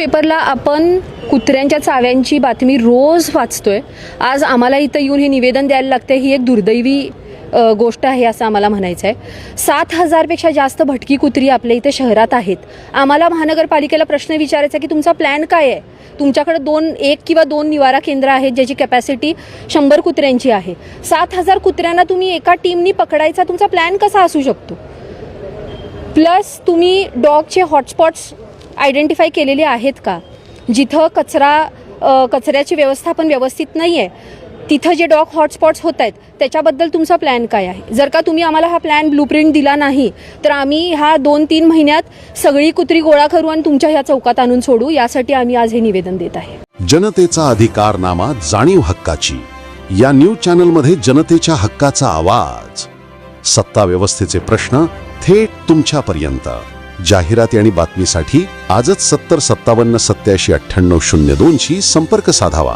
न्यूजपेपरला आपण कुत्र्यांच्या चाव्यांची बातमी रोज वाचतोय. आज आम्हाला इथं येऊन हे निवेदन द्यायला लागते, ही एक दुर्दैवी गोष्ट आहे असं आम्हाला म्हणायचं आहे. 7,000पेक्षा जास्त भटकी कुत्री आपल्या इथे शहरात आहेत. आम्हाला महानगरपालिकेला प्रश्न विचारायचा की तुमचा प्लॅन काय आहे. तुमच्याकडे एक किंवा दोन निवारा केंद्र आहेत ज्याची कॅपॅसिटी 100 कुत्र्यांची आहे. 7,000 कुत्र्यांना तुम्ही एका टीमनी पकडायचा तुमचा प्लॅन कसा असू शकतो. प्लस तुम्ही डॉगचे हॉटस्पॉट्स आयडेंटिफाय केलेले आहेत का. जिथं कचऱ्याची व्यवस्थापन व्यवस्थित नाही आहे तिथं जे डॉग हॉटस्पॉट्स होत आहेत त्याच्याबद्दल तुमचा प्लॅन काय आहे. जर का तुम्ही आम्हाला हा प्लॅन ब्लूप्रिंट दिला नाही तर आम्ही ह्या 2-3 महिन्यात सगळी कुत्री गोळा करू आणि तुमच्या ह्या चौकात आणून सोडू. यासाठी आम्ही आज हे निवेदन देत आहे. जनतेचा अधिकारनामा, जाणीव हक्काची. या न्यूज चॅनलमध्ये जनतेच्या हक्काचा आवाज. सत्ता व्यवस्थेचे प्रश्न थेट तुमच्यापर्यंत. जाहिराती आणि बातमीसाठी आजच 70 57 87 98 02 शी संपर्क साधावा.